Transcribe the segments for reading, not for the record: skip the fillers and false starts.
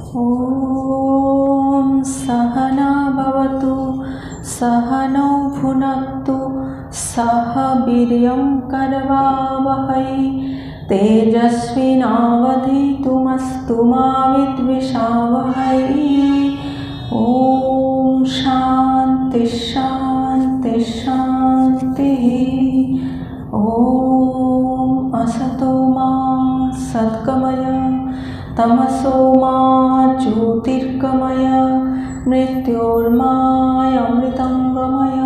ॐ सहना भवतु सहनौ भुनक्तु सह वीर्यं करवावहै तेजस्विनावधीतमस्तु मा विद्विषावहै। ॐ शान्ति शान्ति शान्तिः। ॐ असतो मा सद्गमय तमसो मा ज्योतिर्गमय मृत्योर्मामृतं गमय।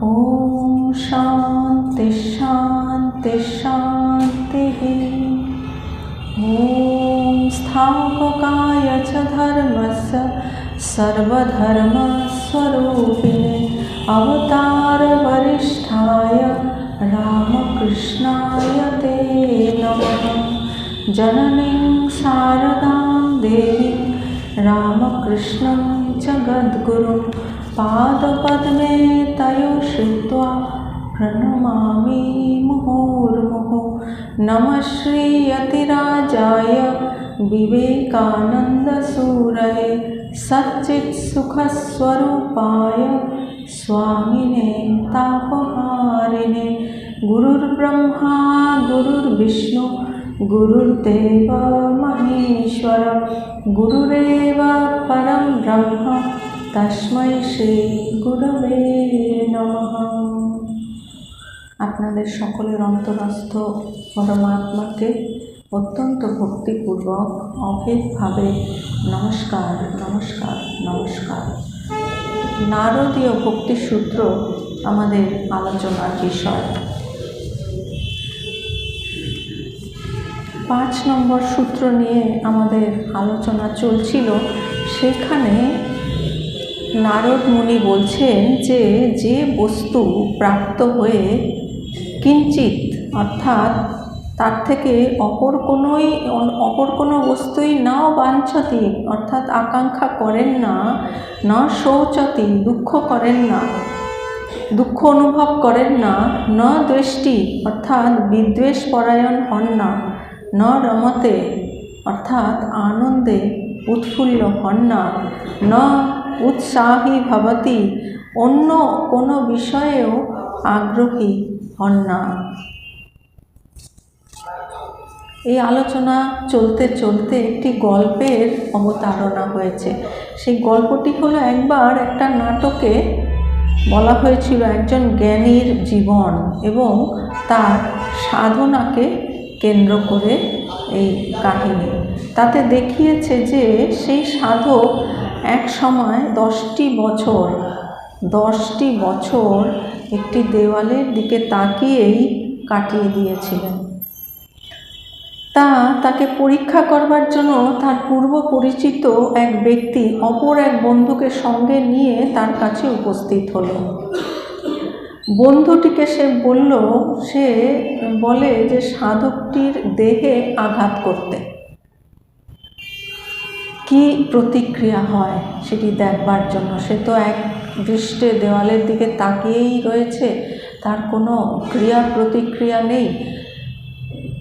ॐ शान्ति शान्ति शान्तिः। ॐ स्थापकाय च धर्मस्य सर्वधर्मस्वरूपिणे अवतारवरिष्ठाय रामकृष्णाय ते नमः। जननीं शारदां देवीं रामकृष्णं जगद्गुरुं पादपद्मे तयो श्रुत्वा प्रणमामि मुहुर्मुहुः। नमः श्रीयतिराजाय विवेकानन्दसूरये सच्चित्सुखस्वरूपाय स्वामिने तापहारिणे। गुरुर्ब्रह्मा गुरुर्विष्णु गुरुर्देव महेश्वर गुरुरेव परं ब्रह्म तस्मै श्री गुरवे नमः। আপনাদের সকলের অন্তরস্থ পরমাত্মাকে অত্যন্ত ভক্তিপূর্বক অভেদভাবে নমস্কার নমস্কার নমস্কার। নারদীয় ভক্তিসূত্র আমাদের আলোচনার বিষয়। 5 নম্বর সূত্র নিয়ে আমাদের আলোচনা চলছিল। সেখানে নারদ মুনি বলছেন যে যে বস্তু প্রাপ্ত হয়ে কিঞ্চিত অর্থাৎ তার থেকে অপর কোনো বস্তুই নাও বাঞ্ছতি অর্থাৎ আকাঙ্ক্ষা করেন না, না শৌচতি দুঃখ করেন না, দুঃখ অনুভব করেন না, ন দ্বেষ্টি অর্থাৎ বিদ্বেষ পরায়ণ হন না, ন রমতে অর্থাৎ আনন্দে উৎফুল্ল হন না, ন উৎসাহী ভবতি অন্য কোনো বিষয়েও আগ্রহী হন না। এই আলোচনা চলতে চলতে একটি গল্পের অবতারণা হয়েছে। সেই গল্পটি হলো একবার একটা নাটকে বলা হয়েছিল একজন জ্ঞানীর জীবন এবং তার সাধনাকে কেন্দ্র করে এই কাহিনী। তাতে দেখিয়েছে যে সেই সাধক এক সময় 10টি বছর একটি দেওয়ালের দিকে তাকিয়েই কাটিয়ে দিয়েছিলেন। তাকে পরীক্ষা করবার জন্য তার পূর্ব পরিচিত এক ব্যক্তি অপর এক বন্ধুকে সঙ্গে নিয়ে তার কাছে উপস্থিত হলো। বন্ধুটিকে সে বলে যে সাধকটির দেহে আঘাত করতে কি প্রতিক্রিয়া হয় সেটি দেখবার জন্য। সে তো এক দৃষ্টে দেওয়ালের দিকে তাকিয়েই রয়েছে, তার কোনো ক্রিয়া প্রতিক্রিয়া নেই।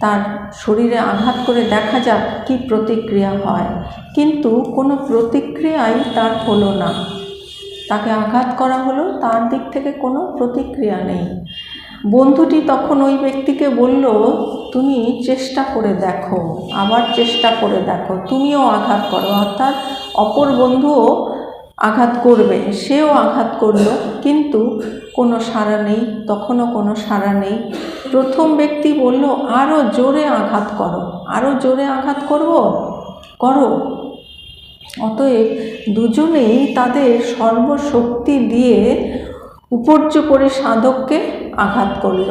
তার শরীরে আঘাত করে দেখা যাক কি প্রতিক্রিয়া হয়, কিন্তু কোনো প্রতিক্রিয়াই তার হলো না। তাকে আঘাত করা হলো, তার দিক থেকে কোনো প্রতিক্রিয়া নেই। বন্ধুটি তখন ওই ব্যক্তিকে বলল, তুমি চেষ্টা করে দেখো, আবার চেষ্টা করে দেখো, তুমিও আঘাত করো। অর্থাৎ অপর বন্ধুও আঘাত করবে, সেও আঘাত করল, কিন্তু কোনো সাড়া নেই, তখনও কোনো সাড়া নেই। প্রথম ব্যক্তি বলল, আরও জোরে আঘাত করো, আরও জোরে আঘাত করো। অতএব দুজনেই তাদের সর্বশক্তি দিয়ে উপর্যুপরি সাধককে আঘাত করল,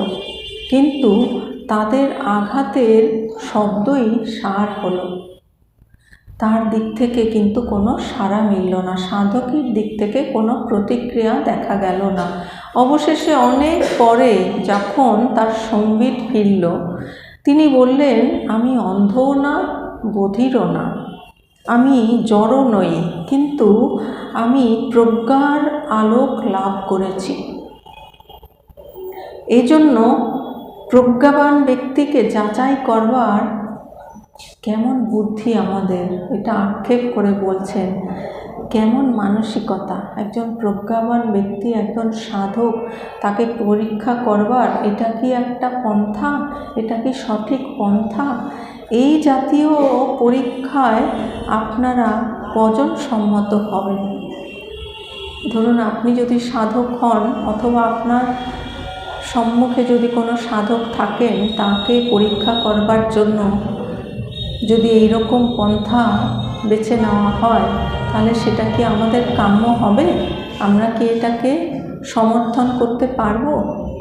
কিন্তু তাদের আঘাতের শব্দই সার হলো। তার দিক থেকে কিন্তু কোনো সাড়া মিলল না, সাধকের দিক থেকে কোনো প্রতিক্রিয়া দেখা গেল না। অবশেষে অনেক পরে যখন তার সম্বিত ফিরল, তিনি বললেন, আমি অন্ধও না, বধিরও না, আমি জড় নই, কিন্তু আমি প্রজ্ঞার আলোক লাভ করেছি। এজন্য প্রজ্ঞাবান ব্যক্তিকে যাচাই করবার কেমন বুদ্ধি আমাদের, এটা আক্ষেপ করে বলছেন। কেমন মানসিকতা, একজন প্রজ্ঞাবান ব্যক্তি, একজন সাধক, তাকে পরীক্ষা করবার এটা কি একটা পন্থা? এটা কি সঠিক পন্থা? এই জাতীয় পরীক্ষায় আপনারা কজন সম্মত হবেন? ধরুন আপনি যদি সাধক হন, অথবা আপনার সম্মুখে যদি কোনো সাধক থাকেন, তাকে পরীক্ষা করবার জন্য যদি এইরকম পন্থা বেছে নেওয়া হয়, তাহলে সেটা কি আমাদের কাম্য হবে? আমরা কি এটাকে সমর্থন করতে পারবো?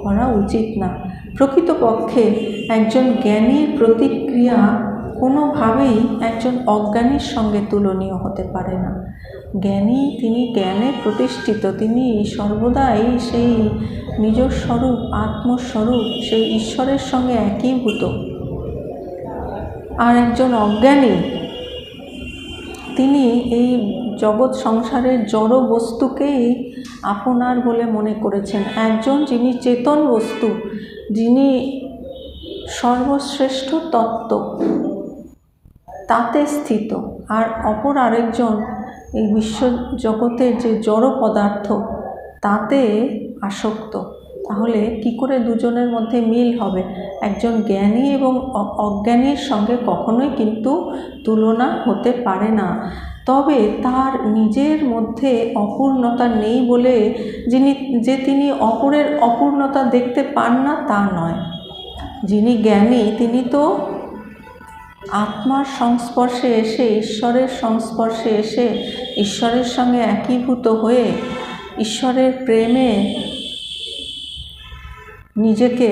করা উচিত না। প্রকৃতপক্ষে একজন জ্ঞানীর প্রতিক্রিয়া কোনোভাবেই একজন অজ্ঞানীর সঙ্গে তুলনীয় হতে পারে না। জ্ঞানী, তিনি জ্ঞানে প্রতিষ্ঠিত, তিনি সর্বদাই সেই নিজস্বরূপ, আত্মস্বরূপ, সেই ঈশ্বরের সঙ্গে একীভূত। আর একজন অজ্ঞানী, তিনি এই জগৎ সংসারের জড় বস্তুকেই আপনার বলে মনে করেছেন। একজন যিনি চেতন বস্তু, যিনি সর্বশ্রেষ্ঠ তত্ত্ব, তাতে স্থিত, আর অপর আরেকজন এই বিশ্ব জগতের যে জড় পদার্থ, তাতে আসক্ত। তাহলে কি করে দুজনের মধ্যে মিল হবে? একজন জ্ঞানী এবং অজ্ঞানীর সঙ্গে কখনোই কিন্তু তুলনা হতে পারে না। তবে তার নিজের মধ্যে অপূর্ণতা নেই বলে তিনি অপরের অপূর্ণতা দেখতে পান না, তা নয়। যিনি জ্ঞানী, তিনি তো আত্মার সংস্পর্শে এসে, ঈশ্বরের সংস্পর্শে এসে, ঈশ্বরের সঙ্গে একীভূত হয়ে ঈশ্বরের প্রেমে নিজেকে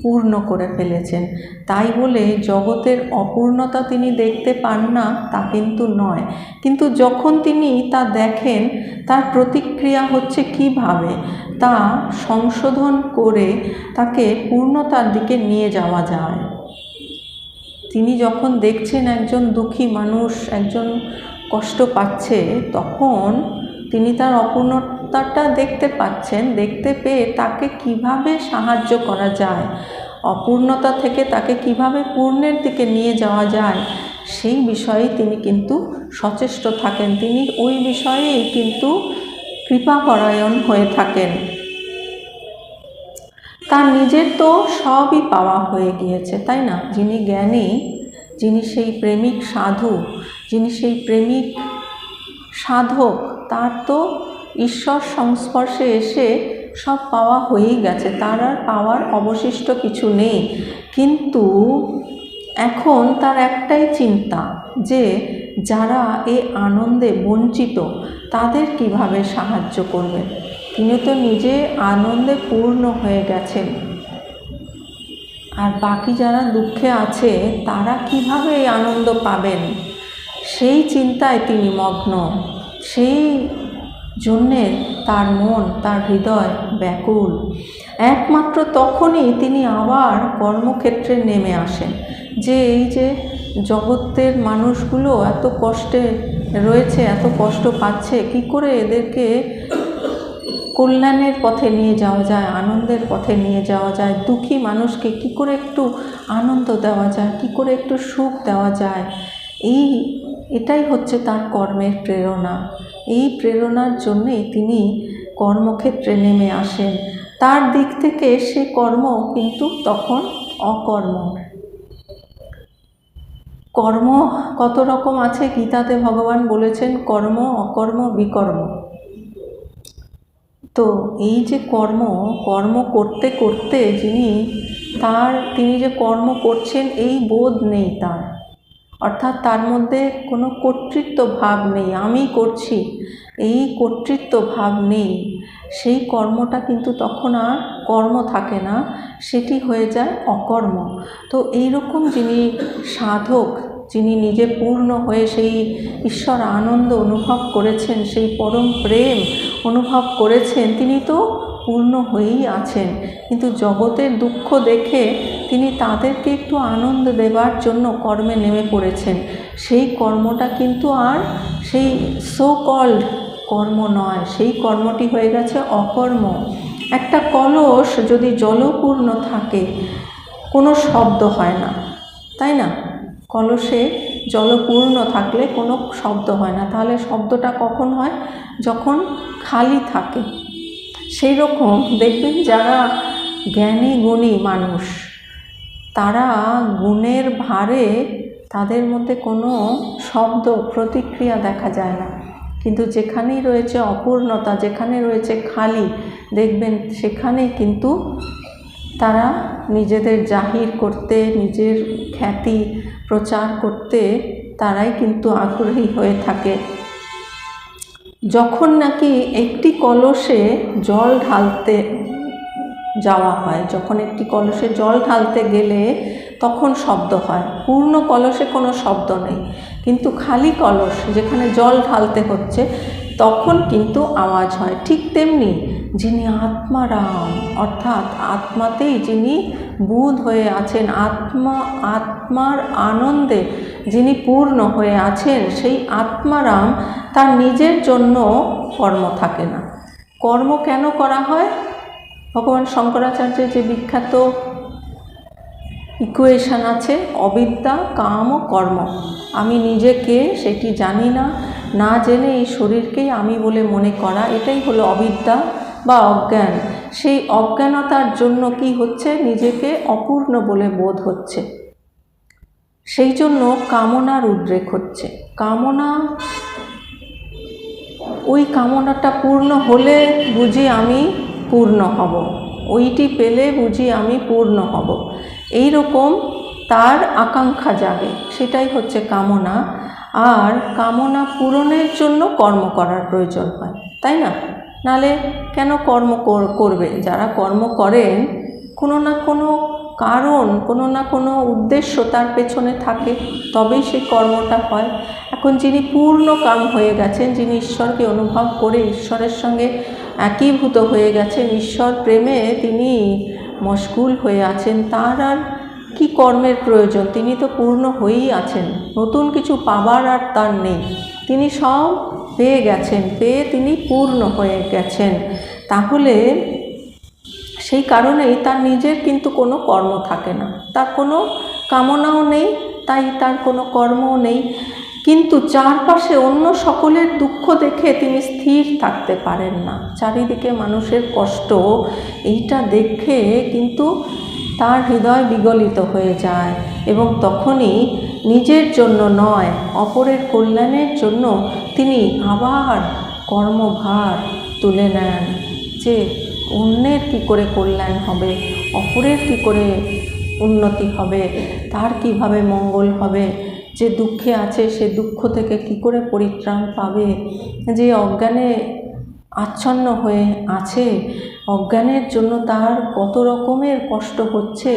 পূর্ণ করে ফেলেছেন। তাই বলে জগতের অপূর্ণতা তিনি দেখতে পান না, তা কিন্তু নয়। কিন্তু যখন তিনি তা দেখেন, তার প্রতিক্রিয়া হচ্ছে কিভাবে তা সংশোধন করে তাকে পূর্ণতার দিকে নিয়ে যাওয়া যায়। তিনি যখন দেখছেন একজন দুঃখী মানুষ, একজন কষ্ট পাচ্ছে, তখন তিনি তার অপূর্ণতাটা দেখতে পাচ্ছেন। দেখতে পেয়ে তাকে কিভাবে সাহায্য করা যায়, অপূর্ণতা থেকে তাকে কিভাবে পূর্ণের দিকে নিয়ে যাওয়া যায়, সেই বিষয়ে তিনি কিন্তু সচেষ্ট থাকেন। তিনি ওই বিষয়েই কিন্তু কৃপাপরায়ণ হয়ে থাকেন। তার নিজের তো সবই পাওয়া হয়ে গিয়েছে, তাই না? যিনি জ্ঞানী, যিনি সেই প্রেমিক সাধু, যিনি সেই প্রেমিক সাধক, তার তো ঈশ্বর সংস্পর্শে এসে সব পাওয়া হয়েই গেছে, তার আর পাওয়ার অবশিষ্ট কিছু নেই। কিন্তু এখন তার একটাই চিন্তা যে যারা এই আনন্দে বঞ্চিত, তাদের কিভাবে সাহায্য করবে। তিনি তো নিজে আনন্দে পূর্ণ হয়ে গেছেন, আর বাকি যারা দুঃখে আছে তারা কিভাবে এই আনন্দ পাবেন, সেই চিন্তায় তিনি মগ্ন। সেই জন্যে তার মন, তার হৃদয় ব্যাকুল। একমাত্র তখনই তিনি আবার কর্মক্ষেত্রে নেমে আসেন, যে এই যে জগতের মানুষগুলো এত কষ্টে রয়েছে, এত কষ্ট পাচ্ছে, কি করে এদেরকে কল্যাণের পথে নিয়ে যাওয়া যায়, আনন্দের পথে নিয়ে যাওয়া যায়, দুঃখী মানুষকে কি করে একটু আনন্দ দেওয়া যায়, কি করে একটু সুখ দেওয়া যায়। এটাই হচ্ছে তার কর্মের প্রেরণা। এই প্রেরণার জন্যেই তিনি কর্মক্ষেত্রে নেমে আসেন। তার দিক থেকে সে কর্ম কিন্তু তখন অকর্ম। কর্ম কত রকম আছে, গীতাতে ভগবান বলেছেন কর্ম, অকর্ম, বিকর্ম। তো এই যে কর্ম করতে করতে তিনি যে কর্ম করছেন এই বোধ নেই তার, অর্থাৎ তার মধ্যে কোনো কর্তৃত্ব ভাব নেই, আমি করছি, এই কর্তৃত্ব ভাব নেই। সেই কর্মটা কিন্তু তখন আর কর্ম থাকে না, সেটি হয়ে যায় অকর্ম। তো এইরকম যিনি সাধক, যিনি নিজে পূর্ণ হয়ে সেই ঈশ্বর আনন্দ অনুভব করেছেন, সেই পরম প্রেম অনুভব করেছেন, তিনি তো পূর্ণ হয়েই আছেন। কিন্তু জগতের দুঃখ দেখে তিনি তাদেরকে একটু আনন্দ দেবার জন্য কর্মে নেমে পড়েছেন। সেই কর্মটা কিন্তু আর সেই সো কল্ড কর্ম নয়, সেই কর্মটি হয়ে গেছে অকর্ম। একটা কলস যদি জলপূর্ণ থাকে, কোনো শব্দ হয় না, তাই না? কলসে জলপূর্ণ থাকলে কোনো শব্দ হয় না। তাহলে শব্দটা কখন হয়? যখন খালি থাকে। সেই রকম দেখবেন যারা জ্ঞানী গুণী মানুষ, তারা গুণের ভারে তাদের মধ্যে কোনো শব্দ প্রতিক্রিয়া দেখা যায় না, কিন্তু যেখানেই রয়েছে অপূর্ণতা, যেখানে রয়েছে খালি, দেখবেন সেখানেই কিন্তু তারা নিজেদের জাহির করতে, নিজের খ্যাতি প্রচার করতে তারাই কিন্তু আগ্রহী হয়ে থাকে। যখন নাকি একটি কলসে জল ঢালতে যাওয়া হয়, যখন একটি কলসে জল ঢালতে গেলে তখন শব্দ হয়। পূর্ণ কলসে কোনো শব্দ নেই, কিন্তু খালি কলস যেখানে জল ঢালতে হচ্ছে তখন কিন্তু আওয়াজ হয়। ঠিক তেমনি যিনি আত্মারাম, অর্থাৎ আত্মাতেই যিনি বুঁদ হয়ে আছেন, আত্মার আনন্দে যিনি পূর্ণ হয়ে আছেন, সেই আত্মারাম তার নিজের জন্য কর্ম থাকে না। কর্ম কেন করা হয়? ভগবান শঙ্করাচার্যের যে বিখ্যাত ইকুয়েশন আছে, অবিদ্যা কাম ও কর্ম। আমি নিজেকে সেটি জানি না, না জেনে এই শরীরকেই আমি বলে মনে করা, এটাই হলো অবিদ্যা বা অজ্ঞান। সেই অজ্ঞানতার জন্য কি হচ্ছে? নিজেকে অপূর্ণ বলে বোধ হচ্ছে, সেই জন্য কামনার উদ্রেক হচ্ছে। কামনা, ওই কামনাটা পূর্ণ হলে বুঝি আমি পূর্ণ হব, ওইটি পেলে বুঝি আমি পূর্ণ হব, এই রকম তার আকাঙ্ক্ষা জাগে, সেটাই হচ্ছে কামনা। আর কামনা পূরণের জন্য কর্ম করার প্রয়োজন হয়, তাই না? নালে কেন কর্ম করবে? যারা কর্ম করেন কোনো না কোনো কারণ, কোনো না কোনো উদ্দেশ্য তার পেছনে থাকে, তবেই সেই কর্মটা হয়। এখন যিনি পূর্ণ কাম হয়ে গেছেন, যিনি ঈশ্বরকে অনুভব করে ঈশ্বরের সঙ্গে একীভূত হয়ে গেছেন, ঈশ্বর প্রেমে তিনি মশগুল হয়ে আছেন, তার আর কি কর্মের প্রয়োজন? তিনি তো পূর্ণ হয়েই আছেন, নতুন কিছু পাবার আর তার নেই। তিনি সব পেয়ে গেছেন, পেয়ে তিনি পূর্ণ হয়ে গেছেন। তাহলে সেই কারণেই তার নিজের কিন্তু কোনো কর্ম থাকে না, তার কোনো কামনাও নেই, তাই তার কোনো কর্মও নেই। কিন্তু চারপাশে অন্য সকলের দুঃখ দেখে তিনি স্থির থাকতে পারেন না। চারিদিকে মানুষের কষ্ট, এইটা দেখে কিন্তু তার হৃদয় বিগলিত হয়ে যায়, এবং তখনই নিজের জন্য নয়, অপরের কল্যাণের জন্য তিনি আবার কর্মভার তুলে নেন, যে অন্যের কী করে কল্যাণ হবে, অপরের কী করে উন্নতি হবে, তার কিভাবে মঙ্গল হবে, যে দুঃখে আছে সে দুঃখ থেকে কী করে পরিত্রাণ পাবে, যে অজ্ঞানে আচ্ছন্ন হয়ে আছে, অজ্ঞানের জন্য তার কত রকমের কষ্ট হচ্ছে,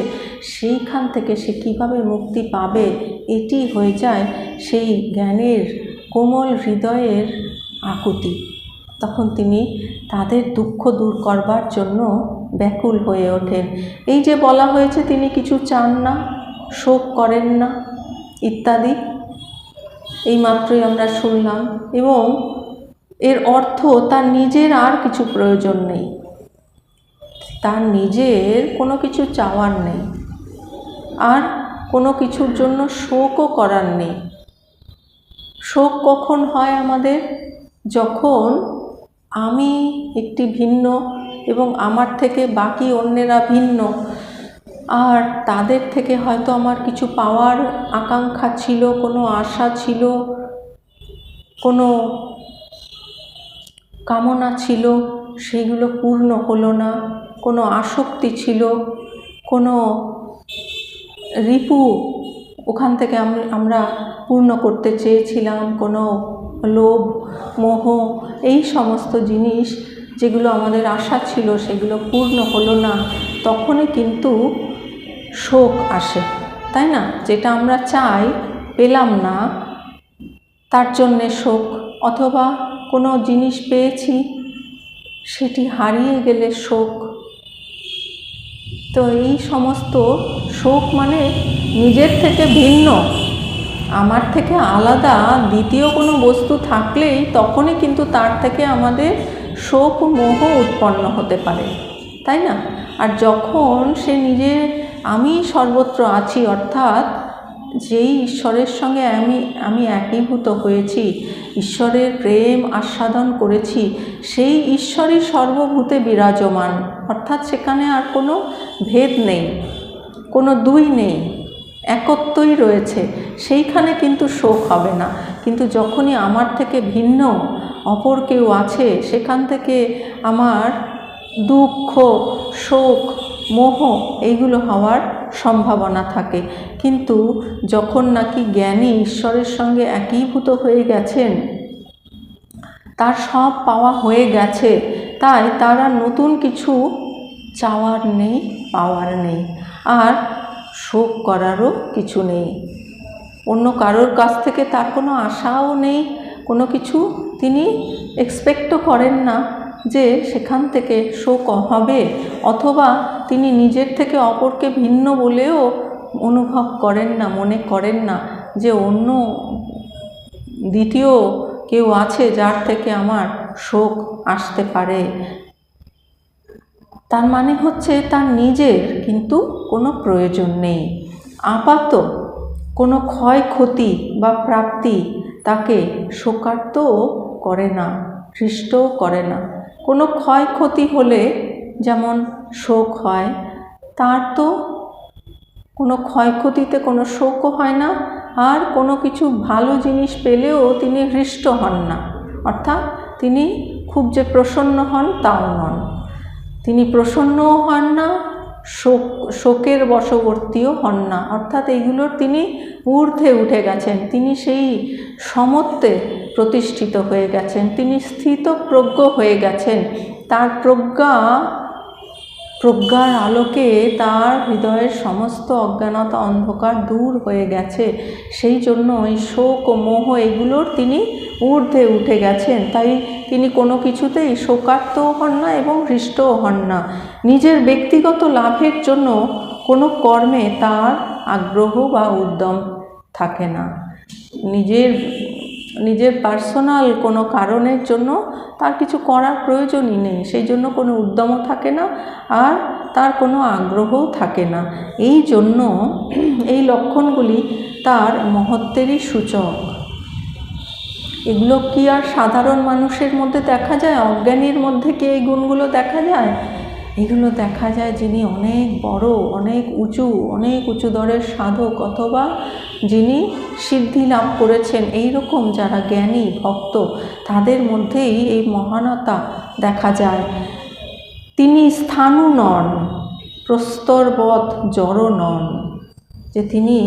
সেইখান থেকে সে কিভাবে মুক্তি পাবে, এটি হয়ে যায় সেই জ্ঞানের কোমল হৃদয়ের আকুতি। তখন তিনি তাদের দুঃখ দূর করবার জন্য ব্যাকুল হয়ে ওঠেন। এই যে বলা হয়েছে তিনি কিছু চান না, শোক করেন না ইত্যাদি, এই মাত্রই আমরা শুনলাম, এবং এর অর্থ তার নিজের আর কিছু প্রয়োজন নেই, তার নিজের কোনো কিছু চাওয়ার নেই, আর কোনো কিছুর জন্য শোকও করার নেই। শোক কখন হয় আমাদের? যখন আমি একটি ভিন্ন এবং আমার থেকে বাকি অন্যেরা ভিন্ন, আর তাদের থেকে হয়তো আমার কিছু পাওয়ার আকাঙ্ক্ষা ছিল, কোনো আশা ছিল, কোনো কামনা ছিল, সেগুলো পূর্ণ হলো না, কোনো আসক্তি ছিল, কোনো রিপু ওখান থেকে আমরা পূর্ণ করতে চেয়েছিলাম, কোনো লোভ মোহ, এই সমস্ত জিনিস যেগুলো আমাদের আশা ছিল সেগুলো পূর্ণ হলো না, তখনই কিন্তু শোক আসে, তাই না? যেটা আমরা চাই পেলাম না তার জন্যে শোক, অথবা কোনো জিনিস পেয়েছি সেটি হারিয়ে গেলে শোক। তো এই সমস্ত শোক মানে নিজের থেকে ভিন্ন, আমার থেকে আলাদা দ্বিতীয় কোনো বস্তু থাকলেই তখনই কিন্তু তার থেকে আমাদের শোক ও মোহ উৎপন্ন হতে পারে, তাই না? আর যখন সে নিজে আমি সর্বত্র আছি, অর্থাৎ যেই ঈশ্বরের সঙ্গে আমি একীভূত হয়েছি, ঈশ্বরের প্রেম আস্বাদন করেছি, সেই ঈশ্বরই সর্বভূতে বিরাজমান, অর্থাৎ সেখানে আর কোনো ভেদ নেই, কোনো দুই নেই, একত্বই রয়েছে, সেইখানে কিন্তু শোক হবে না। কিন্তু যখনই আমার থেকে ভিন্ন অপর কেউ আছে, সেখান থেকে আমার দুঃখ, শোক, মোহ এইগুলো হওয়ার সম্ভাবনা থাকে। কিন্তু যখন নাকি জ্ঞানী ঈশ্বরের সঙ্গে একীভূত হয়ে গেছেন, তার সব পাওয়া হয়ে গেছে, তাই তার আর নতুন কিছু চাওয়ার নেই, পাওয়ার নেই, আর শোক করারও কিছু নেই। অন্য কারোর কাছ থেকে তার কোনো আশাও নেই, কোনো কিছু তিনি এক্সপেক্টও করেন না যে সেখান থেকে শোক হবে, অথবা তিনি নিজের থেকে অপরকে ভিন্ন বলেও অনুভব করেন না, মনে করেন না যে অন্য দ্বিতীয় কেউ আছে যার থেকে আমার শোক আসতে পারে। তার মানে হচ্ছে তার নিজের কিন্তু কোনো প্রয়োজন নেই। আপাত কোনো ক্ষয়ক্ষতি বা প্রাপ্তি তাকে শোকার্তও করে না, হৃষ্টও করে না। কোনো ক্ষয়ক্ষতি হলে যেমন শোক হয়, তার তো কোনো ক্ষয়ক্ষতিতে কোনো শোকও হয় না, আর কোনো কিছু ভালো জিনিস পেলেও তিনি হৃষ্ট হন না, অর্থাৎ তিনি খুব যে প্রসন্ন হন তাও নন। তিনি প্রসন্নও হন না, শোকের বশবর্তীও হন না, অর্থাৎ এইগুলোর তিনি ঊর্ধ্বে উঠে গেছেন, তিনি সেই সমত্বে প্রতিষ্ঠিত হয়ে গেছেন, তিনি স্থিতপ্রজ্ঞ হয়ে গেছেন। তার প্রজ্ঞার আলোকে তার হৃদয়ের সমস্ত অজ্ঞানতা অন্ধকার দূর হয়ে গেছে। সেই জন্য এই শোক ও মোহ এগুলোর তিনি ঊর্ধ্বে উঠে গেছেন, তাই তিনি কোনো কিছুতেই শোকার্তও হন না এবং হৃষ্টও হন না। নিজের ব্যক্তিগত লাভের জন্য কোনো কর্মে তার আগ্রহ বা উদ্যম থাকে না। নিজের পার্সোনাল কোনো কারণের জন্য তার কিছু করার প্রয়োজনই নেই, সেই জন্য কোনো উদ্যমও থাকে না, আর তার কোনো আগ্রহও থাকে না। এই জন্য এই লক্ষণগুলি তার মহত্বেরই সূচক। এগুলো কি আর সাধারণ মানুষের মধ্যে দেখা যায়? অজ্ঞানীর মধ্যে কি এই গুণগুলো দেখা যায়? এগুলো দেখা যায় যিনি অনেক বড়, অনেক উঁচু দরের সাধক, অথবা যিনি সিদ্ধি লাভ করেছেন, এই রকম যারা জ্ঞানী ভক্ত, তাদের মধ্যেই এই মহানতা দেখা যায়। তিনি স্থাণু নন, প্রস্তরবৎ জড় নন, যে তিনি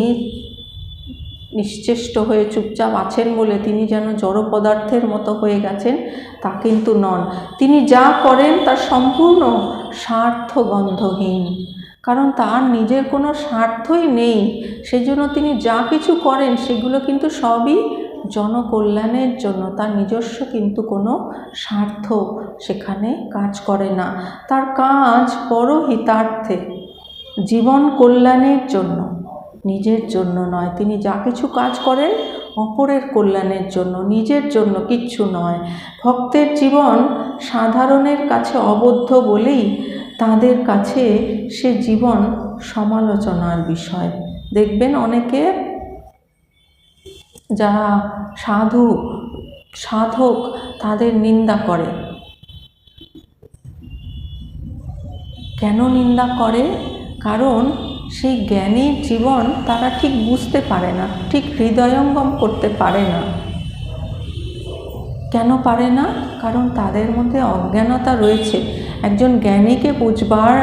নিশ্চেষ্ট হয়ে চুপচাপ আছেন বলে তিনি যেন জড় পদার্থের মতো হয়ে গেছেন, তা কিন্তু নন। তিনি যা করেন তা সম্পূর্ণ স্বার্থগন্ধহীন, কারণ তার নিজের কোনো স্বার্থই নেই, সেই জন্য তিনি যা কিছু করেন সেগুলো কিন্তু সবই জনকল্যাণের জন্য, তার নিজস্ব কিন্তু কোনো স্বার্থ সেখানে কাজ করে না। তার কাজ পরহিতার্থে, জীবন কল্যাণের জন্য, নিজের জন্য নয়। তিনি যা কিছু কাজ করেন অপরের কল্যাণের জন্য, নিজের জন্য কিচ্ছু নয়। ভক্তের জীবন সাধারণের কাছে অবদ্ধ বলেই তাদের কাছে সে জীবন সমালোচনার বিষয়। দেখবেন অনেকে যারা সাধক তাদের নিন্দা করে। কেন নিন্দা করে? কারণ সেই জ্ঞানীর জীবন তারা ঠিক বুঝতে পারে না, ঠিক হৃদয়ঙ্গম করতে পারে না। কেন পারে না? কারণ তাদের মধ্যে অজ্ঞানতা রয়েছে। একজন জ্ঞানীকে বুঝবার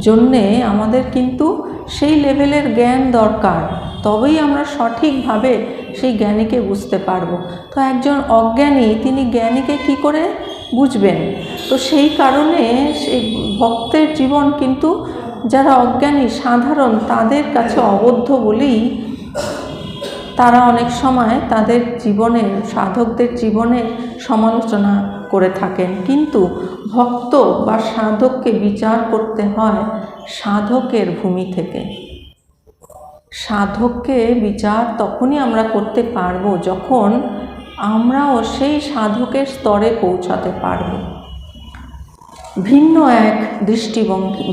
জন্যে আমাদের কিন্তু সেই লেভেলের জ্ঞান দরকার, তবেই আমরা সঠিকভাবে সেই জ্ঞানীকে বুঝতে পারবো। তো একজন অজ্ঞানী তিনি জ্ঞানীকে কি করে বুঝবেন? তো সেই কারণে সেই ভক্তের জীবন কিন্তু যারা অজ্ঞানী সাধারণ তাদের কাছে অবদ্ধ বলেই তারা অনেক সময় তাদের জীবনের, সাধকদের জীবনের সমালোচনা করে থাকেন। কিন্তু ভক্ত বা সাধককে বিচার করতে হয় সাধকের ভূমি থেকে। সাধককে বিচার তখনই আমরা করতে পারবো যখন আমরাও সেই সাধকের স্তরে পৌঁছাতে পারব। ভিন্ন এক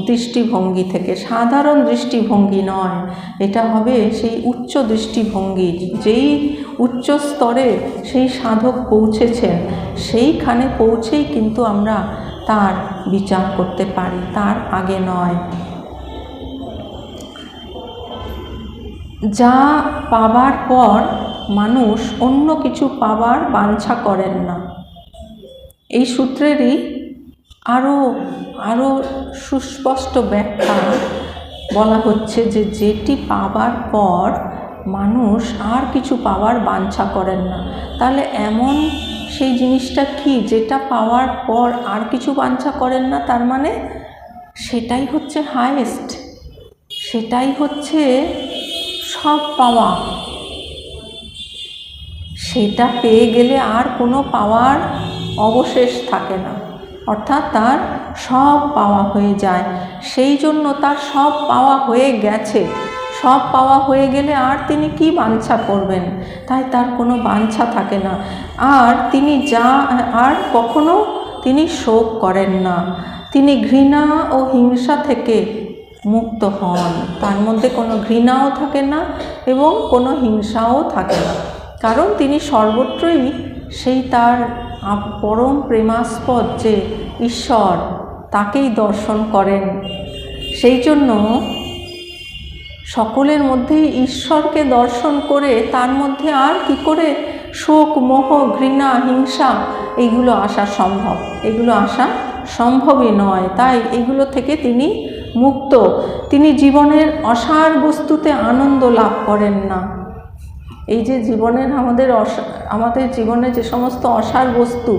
দৃষ্টিভঙ্গি থেকে, সাধারণ দৃষ্টিভঙ্গি নয়, এটা হবে সেই উচ্চ দৃষ্টিভঙ্গি। যেই উচ্চ স্তরে সেই সাধক পৌঁছেছেন, সেইখানে পৌঁছেই কিন্তু আমরা তার বিচার করতে পারি, তার আগে নয়। যা পাবার পর মানুষ অন্য কিছু পাবার বাঞ্ছা করেন না। এই সূত্রেরই আরও সুস্পষ্ট ব্যাখ্যা বলা হচ্ছে যে যেটি পাবার পর মানুষ আর কিছু পাওয়ার বাঞ্ছা করেন না। তাহলে এমন সেই জিনিসটা কি যেটা পাওয়ার পর আর কিছু বাঞ্ছা করেন না? তার মানে সেটাই হচ্ছে হায়েস্ট, সেটাই হচ্ছে সব পাওয়া। সেটা পেয়ে গেলে আর কোনো পাওয়ার অবশেষ থাকে না, অর্থাৎ তার সব পাওয়া হয়ে যায়। সেই জন্য তার সব পাওয়া হয়ে গেছে। সব পাওয়া হয়ে গেলে আর তিনি কি বাঞ্ছা করবেন? তাই তার কোনো বাঞ্ছা থাকে না। আর তিনি আর কখনো তিনি শোক করেন না। তিনি ঘৃণা ও হিংসা থেকে মুক্ত হন। তার মধ্যে কোনো ঘৃণাও থাকে না এবং কোনো হিংসাও থাকে না, কারণ তিনি সর্বত্রই সেই তার পরম প্রেমাস্পদ যে ঈশ্বর, তাকেই দর্শন করেন। সেই জন্য সকলের মধ্যেই ঈশ্বরকে দর্শন করে তার মধ্যে আর কি করে শোক, মোহ, ঘৃণা, হিংসা এইগুলো আসা সম্ভব? এগুলো আসা সম্ভবই নয়। তাই এগুলো থেকে তিনি মুক্ত। তিনি জীবনের অসার বস্তুতে আনন্দ লাভ করেন না। এই যে জীবনের আমাদের জীবনে যে সমস্ত অসার বস্তু,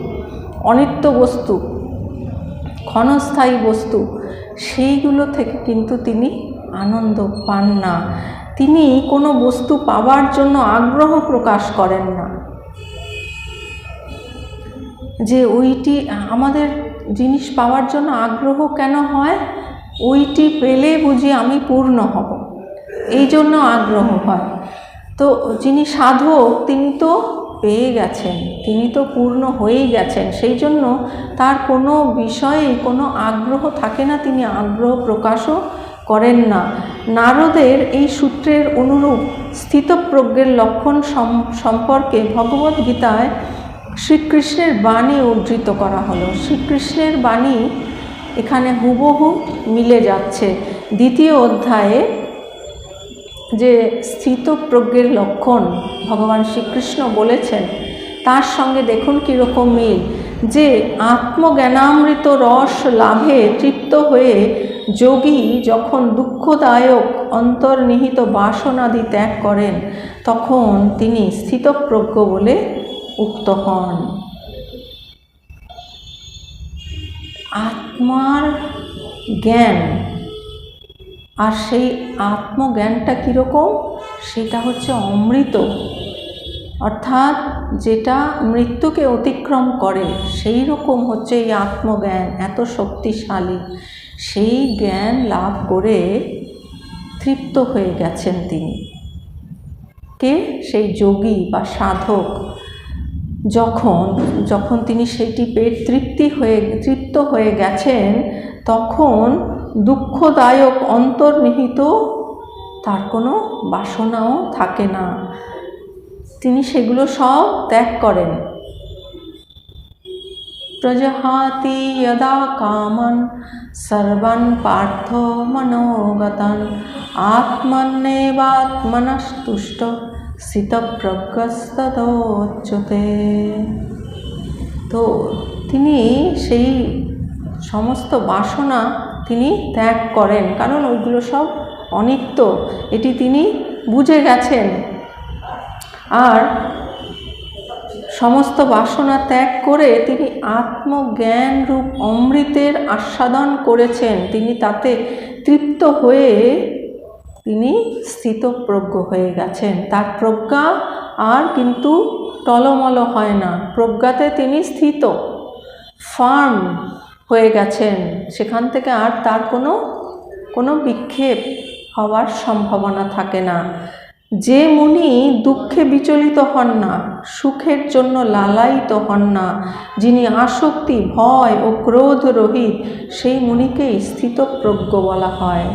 অনিত্য বস্তু, ক্ষণস্থায়ী বস্তু, সেইগুলো থেকে কিন্তু তিনি আনন্দ পান না। তিনি কোনো বস্তু পাওয়ার জন্য আগ্রহ প্রকাশ করেন না, যে ওইটি আমাদের জিনিস পাওয়ার জন্য আগ্রহ কেন হয়? ওইটি পেলে বুঝি আমি পূর্ণ হব, এই জন্য আগ্রহ হয়। তো যিনি সাধক তিনি তো পেয়ে গেছেন, তিনি তো পূর্ণ হয়েই গেছেন, সেই জন্য তার কোনো বিষয়ে কোনো আগ্রহ থাকে না, তিনি আগ্রহ প্রকাশও করেন না। নারদের এই সূত্রের অনুরূপ স্থিতপ্রজ্ঞের লক্ষণ সম্পর্কে ভগবদ্গীতায় শ্রীকৃষ্ণের বাণী উদ্ধৃত করা হলো। শ্রীকৃষ্ণের বাণী এখানে হুবহু মিলে যাচ্ছে। দ্বিতীয় অধ্যায়ে যে স্থিতপ্রজ্ঞের লক্ষণ ভগবান শ্রীকৃষ্ণ বলেছেন, তার সঙ্গে দেখুন কীরকম মিল। যে আত্মজ্ঞানামৃত রস লাভে তৃপ্ত হয়ে যোগী যখন দুঃখদায়ক অন্তর্নিহিত বাসনাদি ত্যাগ করেন, তখন তিনি স্থিতপ্রজ্ঞ বলে উক্ত হন। আত্মার জ্ঞান, আর সেই আত্মজ্ঞানটা কীরকম? সেটা হচ্ছে অমৃত, অর্থাৎ যেটা মৃত্যুকে অতিক্রম করে, সেই রকম হচ্ছে এই আত্মজ্ঞান, এত শক্তিশালী। সেই জ্ঞান লাভ করে তৃপ্ত হয়ে গেছেন তিনি। কে? সেই যোগী বা সাধক। যখন তিনি সেইটি পেট তৃপ্ত হয়ে গেছেন, তখন দুঃখদায়ক অন্তর্নিহিত তার কোনো বাসনাও থাকে না, তিনি সেগুলো সব ত্যাগ করেন। প্রজহাতি যদা কামান সর্বান পার্থ মনোগতান আত্মন্যেবাত্মনস্তুষ্ট স্থিতপ্রজ্ঞস্তদোচ্যতে। তো তিনি সেই সমস্ত বাসনা তিনি ত্যাগ করেন, কারণ ওইগুলো সব অনিত্য, এটি তিনি বুঝে গেছেন। আর সমস্ত বাসনা ত্যাগ করে তিনি আত্মজ্ঞান রূপ অমৃতের আস্বাদন করেছেন। তিনি তাতে তৃপ্ত হয়ে তিনি স্থিতপ্রজ্ঞ হয়ে গেছেন। তার প্রজ্ঞা আর কিন্তু টলমল হয় না, প্রজ্ঞাতে তিনি স্থিত, ফার্ম হয়ে গেছেন। সেখান থেকে আর তার কোনো বিক্ষেপ হওয়ার সম্ভাবনা থাকে না। যে মুনি দুঃখে বিচলিত হন না, সুখের জন্য লালায়িত হন না, যিনি আসক্তি, ভয় ও ক্রোধ রহিত, সেই মুনিকেই স্থিতপ্রজ্ঞ বলা হয়।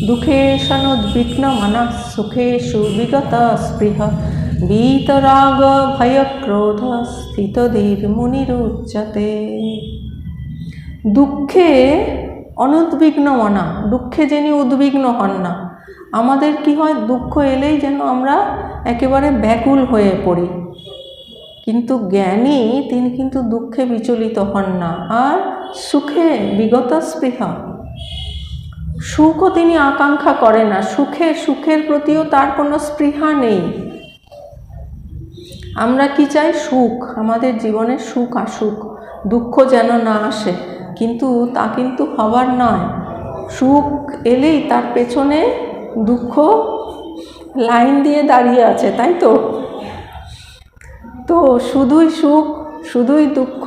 দুঃখেষানুদ্বিগ্ন মনঃ সুখেষু বিগত স্পৃহ বীতরাগ ভয় ক্রোধ স্থিতধীর মুনিরুচ্যতে। দুঃখে অনুদ্বিগ্ন মনা, দুঃখে যিনি উদ্বিগ্ন হন না। আমাদের কি হয়, দুঃখ এলেই যেন আমরা একেবারে ব্যাকুল হয়ে পড়ি, কিন্তু জ্ঞানী তিনি কিন্তু দুঃখে বিচলিত হন না। আর সুখে বিগত স্পৃহা, সুখও তিনি আকাঙ্ক্ষা করে না, সুখের প্রতিও তার কোনো স্পৃহা নেই। আমরা কি চাই? সুখ, আমাদের জীবনে সুখ আসুক, দুঃখ যেন না আসে, কিন্তু তা কিন্তু হবার নয়। সুখ এলেই তার পেছনে দুঃখ লাইন দিয়ে দাঁড়িয়ে আছে, তাই তো? তো শুধুই সুখ শুধুই দুঃখ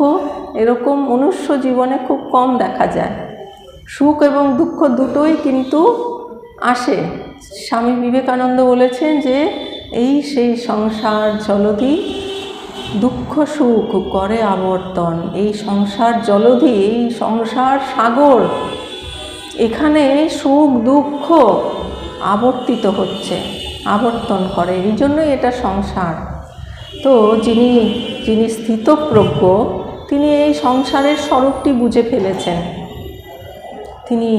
এরকম মনুষ্য জীবনে খুব কম দেখা যায়। সুখ এবং দুঃখ দুটোই কিন্তু আসে। স্বামী বিবেকানন্দ বলেছেন যে এই সেই সংসার জলধি দুঃখ সুখ করে আবর্তন। এই সংসার জলধি, এই সংসার সাগর, এখানে সুখ দুঃখ আবর্তিত হচ্ছে, আবর্তন করে, এই জন্যই এটা সংসার। তো যিনি স্থিতপ্রজ্ঞ, তিনি এই সংসারের স্বরূপটি বুঝে ফেলেছেন, তিনি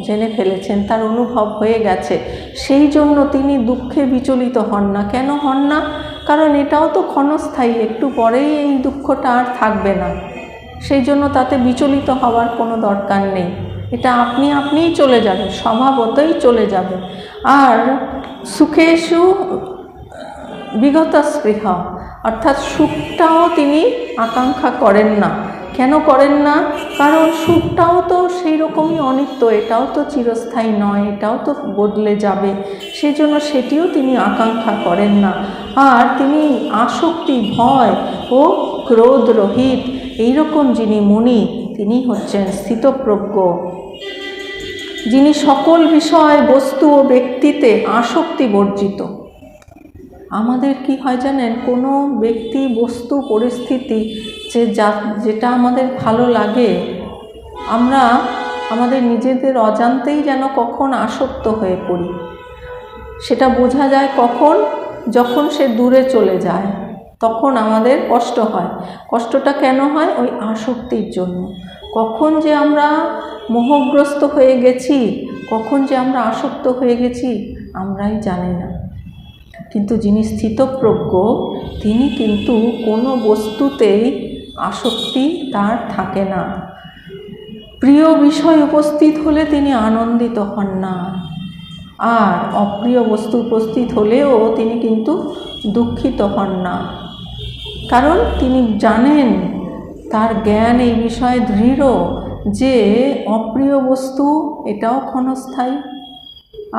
জেনে ফেলেছেন, তার অনুভব হয়ে গেছে। সেই জন্য তিনি দুঃখে বিচলিত হন না। কেন হন না? কারণ এটাও তো ক্ষণস্থায়ী, একটু পরেই এই দুঃখটা আর থাকবে না। সেই জন্য তাতে বিচলিত হওয়ার কোনো দরকার নেই, এটা আপনিই চলে যাবে, স্বভাবতই চলে যাবে। আর সুখেষু বিগত স্পৃহা, অর্থাৎ সুখটাও তিনি আকাঙ্ক্ষা করেন না। কেন করেন না? কারণ সুখটাও তো সেই রকমই অনিত্য, এটাও তো চিরস্থায়ী নয়, এটাও তো বদলে যাবে, সেই জন্য সেটিও তিনি আকাঙ্ক্ষা করেন না। আর তিনি আসক্তি, ভয় ও ক্রোধ রহিত, এইরকম যিনি মুনি, তিনি হচ্ছেন স্থিতপ্রজ্ঞ, যিনি সকল বিষয়, বস্তু ও ব্যক্তিতে আসক্তি বর্জিত। আমাদের কি হয় জানেন, কোনো ব্যক্তি, বস্তু, পরিস্থিতি যেটা আমাদের ভালো লাগে, আমরা আমাদের নিজেদের অজান্তেই যেন কখন আসক্ত হয়ে পড়ি। সেটা বোঝা যায় কখন? যখন সে দূরে চলে যায়, তখন আমাদের কষ্ট হয়। কষ্টটা কেন হয়? ওই আসক্তির জন্য। কখন যে আমরা মোহগ্রস্ত হয়ে গেছি, কখন যে আমরা আসক্ত হয়ে গেছি, আমরাই জানি না। কিন্তু যিনি স্থিতপ্রজ্ঞ, তিনি কিন্তু কোনো বস্তুতেই আসক্তি তার থাকে না। প্রিয় বিষয় উপস্থিত হলে তিনি আনন্দিত হন না, আর অপ্রিয় বস্তু উপস্থিত হলেও তিনি কিন্তু দুঃখিত হন না। কারণ তিনি জানেন, তার জ্ঞান এই বিষয়ে দৃঢ় যে অপ্রিয় বস্তু এটাও ক্ষণস্থায়ী,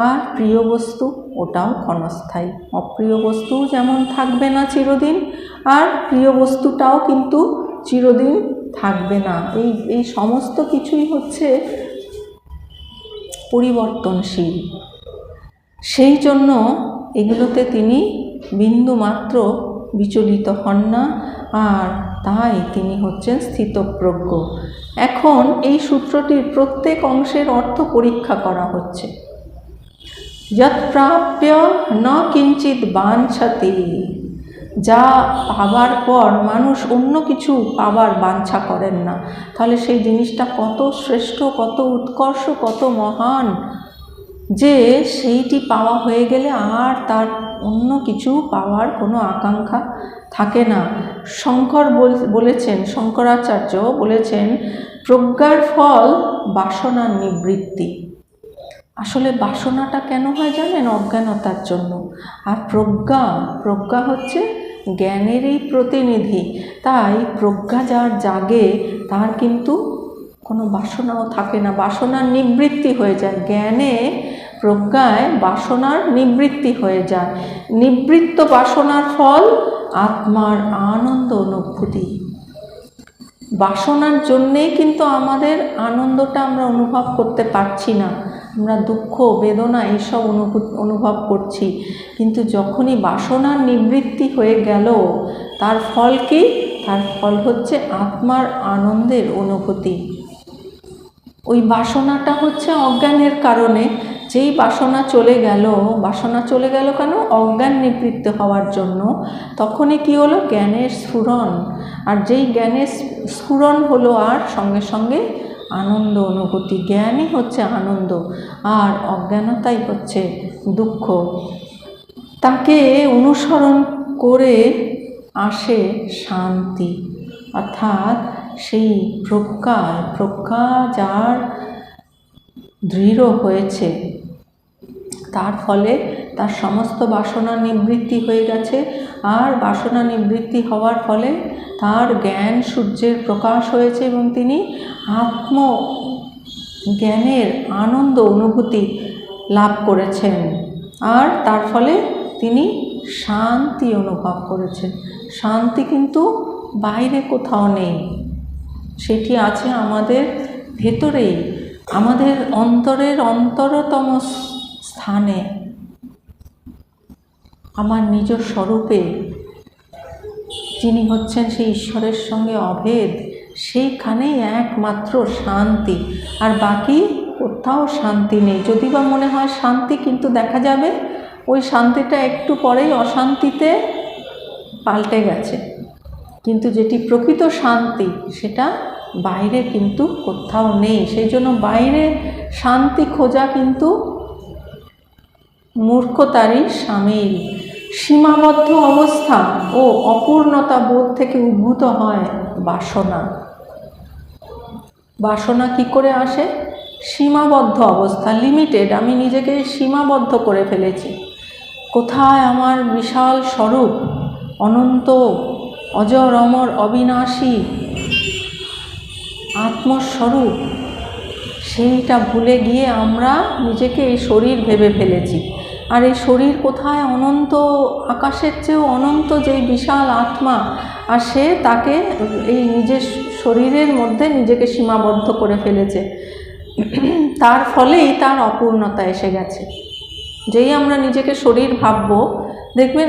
আর প্রিয় বস্তু ওটাও ক্ষণস্থায়ী। অপ্রিয় বস্তু যেমন থাকবে না চিরদিন, আর প্রিয় বস্তুটাও কিন্তু চিরদিন থাকবে না। এই সমস্ত কিছুই হচ্ছে পরিবর্তনশীল। সেই জন্য এগুলোতে তিনি বিন্দুমাত্র বিচলিত হন না, আর তাই তিনি হচ্ছেন স্থিতপ্রজ্ঞ। এখন এই সূত্রটির প্রত্যেক অংশের অর্থ পরীক্ষা করা হচ্ছে। যৎ প্রাপ্য ন কিঞ্চিৎ বাঞ্ছতি, যা পাবার পর মানুষ অন্য কিছু পাবার বাঞ্ছা করেন না, তাহলে সেই জিনিসটা কত শ্রেষ্ঠ, কত উৎকর্ষ, কত মহান, যে সেইটি পাওয়া হয়ে গেলে আর তার অন্য কিছু পাওয়ার কোনো আকাঙ্ক্ষা থাকে না। শঙ্করাচার্য বলেছেন, প্রজ্ঞার ফল বাসনার নিবৃত্তি। আসলে বাসনাটা কেন হয় জানেন? অজ্ঞানতার জন্য। আর প্রজ্ঞা হচ্ছে জ্ঞানেরই প্রতিনিধি। তাই প্রজ্ঞা যার জাগে, তার কিন্তু কোনো বাসনাও থাকে না, বাসনার নিবৃত্তি হয়ে যায়। জ্ঞানে, প্রজ্ঞায় বাসনার নিবৃত্তি হয়ে যায়। নিবৃত্ত বাসনার ফল আত্মার আনন্দ অনুভূতি। বাসনার জন্যেই কিন্তু আমাদের আনন্দটা আমরা অনুভব করতে পারছি না। আমরা দুঃখ বেদনা এইসব অনুভব করছি, কিন্তু যখনই বাসনার নিবৃত্তি হয়ে গেল, তার ফল কি? তার ফল হচ্ছে আত্মার আনন্দের অনুভূতি। ওই বাসনাটা হচ্ছে অজ্ঞানের কারণে। যেই বাসনা চলে গেল কেন? অজ্ঞান নিবৃত্ত হওয়ার জন্য। তখনই কি হলো? জ্ঞানের স্ফুরণ। আর যেই জ্ঞানের স্ফুরণ হলো, আর সঙ্গে সঙ্গে আনন্দ অনুভূতি। জ্ঞানই হচ্ছে আনন্দ, আর অজ্ঞানতাই হচ্ছে দুঃখ। তাকে অনুসরণ করে আসে শান্তি, অর্থাৎ সেই প্রজ্ঞা যার দৃঢ় হয়েছে, তার ফলে তার সমস্ত বাসনা নিবৃত্তি হয়ে গেছে। আর বাসনা নিবৃত্তি হওয়ার ফলে তার জ্ঞান সূর্যের প্রকাশ হয়েছে, এবং তিনি জ্ঞানের আনন্দ অনুভূতি লাভ করেছেন। আর তার ফলে তিনি শান্তি অনুভব করেছেন। শান্তি কিন্তু বাইরে কোথাও নেই, সেটি আছে আমাদের ভেতরেই, আমাদের অন্তরের অন্তরতম স্থানে, আমার নিজ স্বরূপে, যিনি হচ্ছেন সেই ঈশ্বরের সঙ্গে অভেদ, সেইখানেই একমাত্র শান্তি। আর বাকি কোথাও শান্তি নেই। যদি বা মনে হয় শান্তি, কিন্তু দেখা যাবে ওই শান্তিটা একটু পরেই অশান্তিতে পাল্টে গেছে। কিন্তু যেটি প্রকৃত শান্তি, সেটা বাইরে কিন্তু কোথাও নেই। সেই জন্য বাইরে শান্তি খোঁজা কিন্তু মূর্খতারই শামিল। সীমাবদ্ধ অবস্থা ও অপূর্ণতা বোধ থেকে উদ্ভূত হয় বাসনা। বাসনা কি করে আসে? সীমাবদ্ধ অবস্থা, লিমিটেড। আমি নিজেকে সীমাবদ্ধ করে ফেলেছি। কোথায় আমার বিশাল স্বরূপ, অনন্ত, অজর অমর অবিনাশী আত্মস্বরূপ, সেইটা ভুলে গিয়ে আমরা নিজেকে এই শরীর ভেবে ফেলেছি। আর এই শরীর কোথায়? অনন্ত, আকাশের চেয়েও অনন্ত যেই বিশাল আত্মা, আর সে তাকে এই নিজের শরীরের মধ্যে নিজেকে সীমাবদ্ধ করে ফেলেছে। তার ফলেই তার অপূর্ণতা এসে গেছে। যেই আমরা নিজেকে শরীর ভাববো, দেখবেন